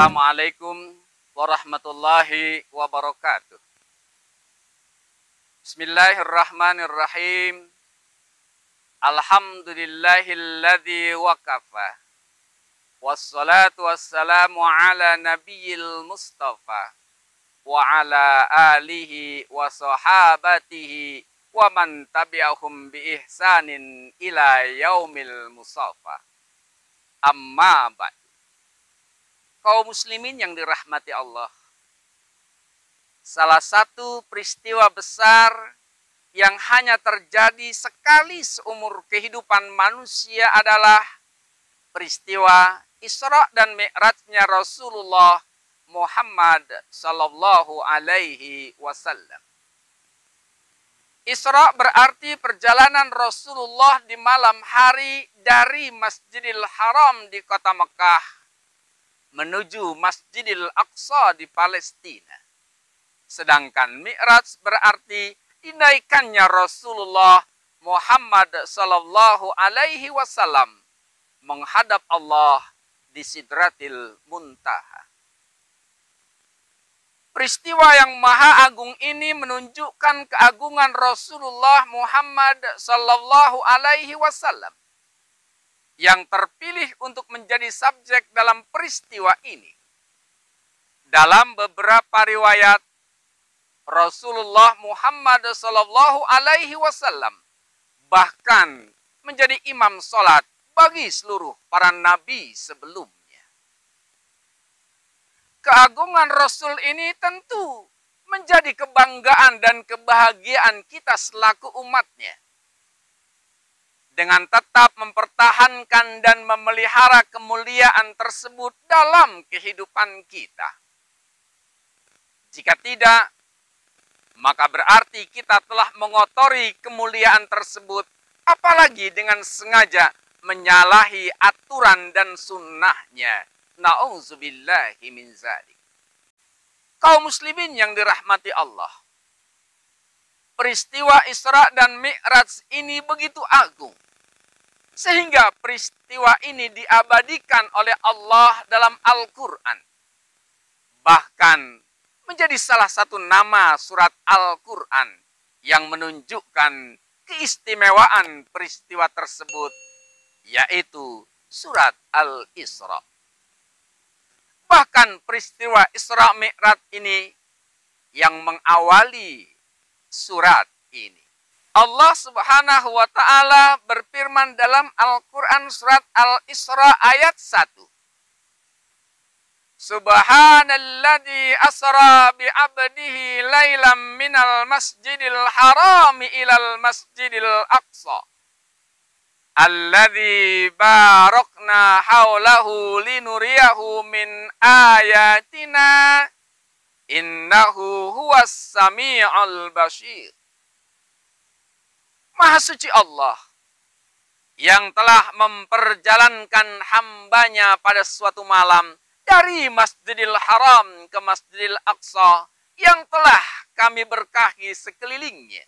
Assalamualaikum warahmatullahi wabarakatuh. Bismillahirrahmanirrahim. Alhamdulillahilladzi waqafa. Wassalatu wassalamu ala nabiyil mustafa wa ala alihi wa sahabatihi wa man tabi'ahum bi ihsanin ila yaumil musafa. Amma ba'd. Kaum muslimin yang dirahmati Allah. Salah satu peristiwa besar yang hanya terjadi sekali seumur kehidupan manusia adalah peristiwa Isra dan Mi'rajnya Rasulullah Muhammad sallallahu alaihi wasallam. Isra berarti perjalanan Rasulullah di malam hari dari Masjidil Haram di kota Mekah menuju Masjidil Aqsa di Palestina. Sedangkan Mi'raj berarti dinaikannya Rasulullah Muhammad sallallahu alaihi wasallam menghadap Allah di Sidratil Muntaha. Peristiwa yang maha agung ini menunjukkan keagungan Rasulullah Muhammad sallallahu alaihi wasallam yang terpilih untuk menjadi subjek dalam peristiwa ini. Dalam beberapa riwayat, Rasulullah Muhammad sallallahu alaihi wasallam bahkan menjadi imam salat bagi seluruh para nabi sebelumnya. Keagungan Rasul ini tentu menjadi kebanggaan dan kebahagiaan kita selaku umatnya. Dengan tetap mempertahankan dan memelihara kemuliaan tersebut dalam kehidupan kita. Jika tidak, maka berarti kita telah mengotori kemuliaan tersebut, apalagi dengan sengaja menyalahi aturan dan sunnahnya. Na'udzubillahi min dzalik. Kaum muslimin yang dirahmati Allah. Peristiwa Isra dan Mi'raj ini begitu agung. Sehingga peristiwa ini diabadikan oleh Allah dalam Al-Quran. Bahkan menjadi salah satu nama surat Al-Quran yang menunjukkan keistimewaan peristiwa tersebut, yaitu surat Al-Isra. Bahkan peristiwa Isra Mi'raj ini yang mengawali surat ini. Allah Subhanahu wa ta'ala berfirman dalam Al-Quran surat Al-Isra ayat 1. Subhanalladzi asra bi'abdihi laylam minal masjidil harami ilal masjidil aqsa. Alladzi barakna haulahu linuriyahu min ayatina. Innahu huwas sami'ul basir. Maha suci Allah yang telah memperjalankan hambanya pada suatu malam dari Masjidil Haram ke Masjidil Aqsa yang telah kami berkahi sekelilingnya,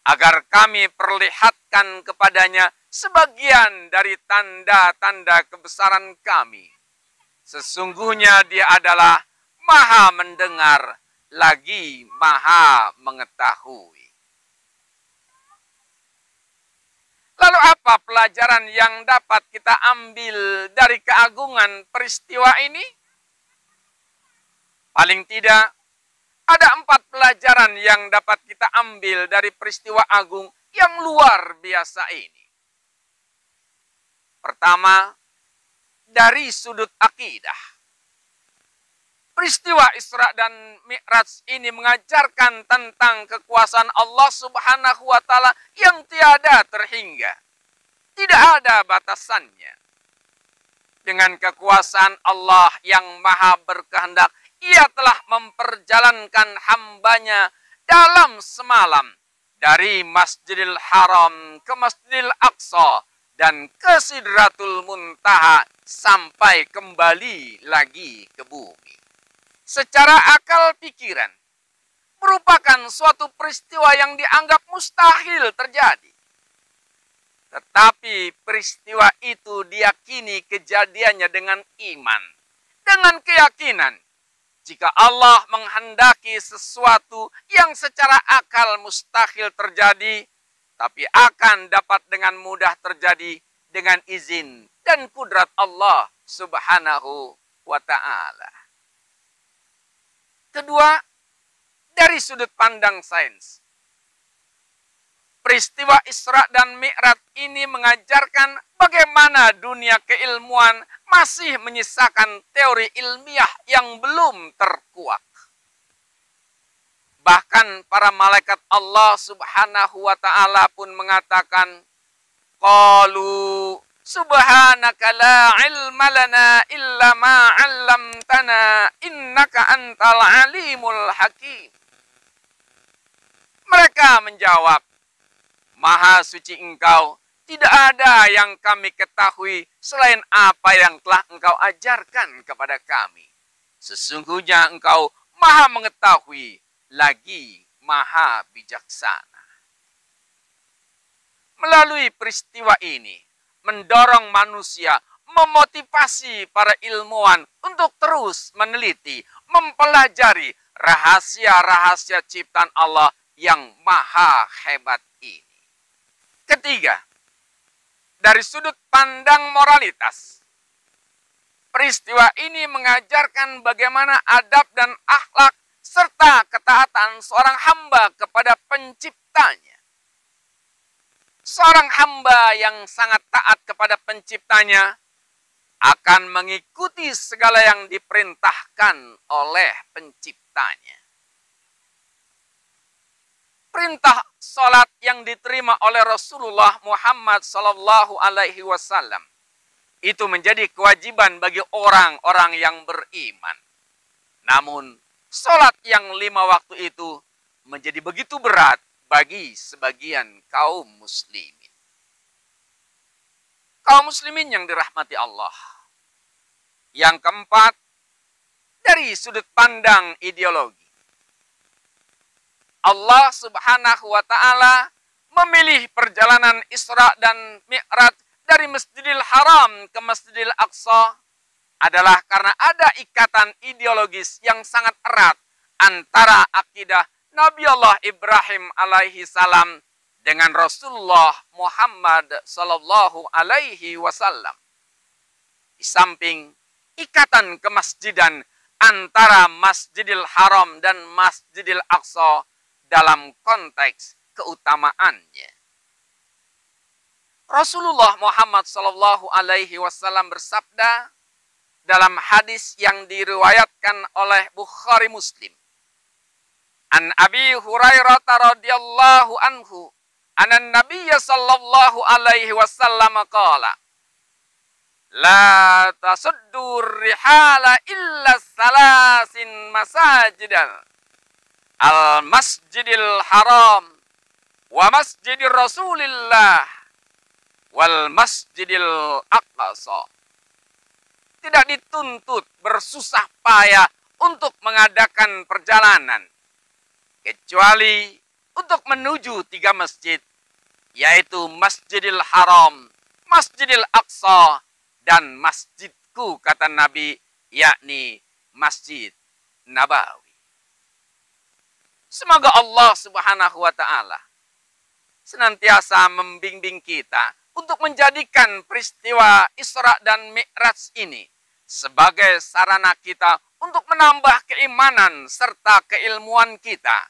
agar kami perlihatkan kepadanya sebagian dari tanda-tanda kebesaran kami. Sesungguhnya dia adalah Maha mendengar lagi Maha mengetahui. Lalu apa pelajaran yang dapat kita ambil dari keagungan peristiwa ini? Paling tidak, ada 4 pelajaran yang dapat kita ambil dari peristiwa agung yang luar biasa ini. Pertama, dari sudut akidah. Peristiwa Isra dan Mi'raj ini mengajarkan tentang kekuasaan Allah Subhanahu wa ta'ala yang tiada terhingga. Tidak ada batasannya. Dengan kekuasaan Allah yang maha berkehendak, Ia telah memperjalankan hambanya dalam semalam dari Masjidil Haram ke Masjidil Aqsa dan ke Sidratul Muntaha sampai kembali lagi ke bumi. Secara akal pikiran, merupakan suatu peristiwa yang dianggap mustahil terjadi. Tetapi peristiwa itu diyakini kejadiannya dengan iman dengan keyakinan jika Allah menghendaki sesuatu yang secara akal mustahil terjadi, tapi akan dapat dengan mudah terjadi dengan izin dan kudrat Allah Subhanahu wa ta'ala. Kedua, dari sudut pandang sains, peristiwa Isra dan Mi'raj ini mengajarkan bagaimana dunia keilmuan masih menyisakan teori ilmiah yang belum terkuak. Bahkan para malaikat Allah Subhanahu wa ta'ala pun mengatakan, qalu subhanaka la ilma lana illa ma 'allamtana innaka antal alimul hakim. Mereka menjawab, Maha suci Engkau, tidak ada yang kami ketahui selain apa yang telah Engkau ajarkan kepada kami. Sesungguhnya Engkau Maha mengetahui lagi Maha bijaksana. Melalui peristiwa ini, mendorong manusia, memotivasi para ilmuwan untuk terus meneliti, mempelajari rahasia-rahasia ciptaan Allah yang maha hebat ini. Ketiga, dari sudut pandang moralitas, peristiwa ini mengajarkan bagaimana adab dan akhlak serta ketaatan seorang hamba kepada penciptanya. Seorang hamba yang sangat taat kepada penciptanya akan mengikuti segala yang diperintahkan oleh penciptanya. Perintah salat yang diterima oleh Rasulullah Muhammad sallallahu alaihi wasallam itu menjadi kewajiban bagi orang-orang yang beriman. Namun, salat yang 5 waktu itu menjadi begitu berat bagi sebagian kaum muslimin. Kaum muslimin yang dirahmati Allah. Yang keempat, dari sudut pandang ideologi, Allah Subhanahu wa ta'ala memilih perjalanan Isra dan Mi'raj dari Masjidil Haram ke Masjidil Aqsa adalah karena ada ikatan ideologis yang sangat erat antara akidah Nabi Allah Ibrahim alaihi salam dengan Rasulullah Muhammad sallallahu alaihi wasallam. Di samping ikatan kemasjidan antara Masjidil Haram dan Masjidil Aqsa dalam konteks keutamaannya. Rasulullah Muhammad sallallahu alaihi wasallam bersabda dalam hadis yang diriwayatkan oleh Bukhari Muslim. An Abi Hurairah radhiyallahu anhu, anna Nabiyya sallallahu alaihi wasallam qala, la tasuddur rihala illa salasin masajidal. Al-Masjidil Haram, wa Masjidir Rasulillah, wal Masjidil Aqsa. Tidak dituntut bersusah payah untuk mengadakan perjalanan, kecuali untuk menuju 3 masjid, yaitu Masjidil Haram, Masjidil Aqsa, dan masjidku, kata Nabi, yakni Masjid Nabawi. Semoga Allah Subhanahu wa ta'ala senantiasa membimbing kita untuk menjadikan peristiwa Isra dan Mi'raj ini sebagai sarana kita untuk menambah keimanan serta keilmuan kita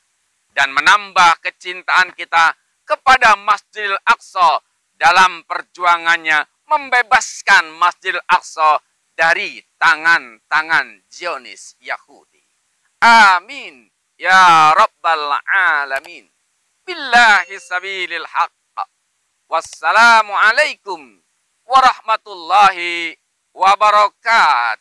dan menambah kecintaan kita kepada Masjidil Aqsa dalam perjuangannya membebaskan Masjidil Aqsa dari tangan-tangan Zionis Yahudi. Amin. Ya Rabbal Alamin. Billahi sabilil haqq. Wassalamualaikum warahmatullahi wabarakatuh.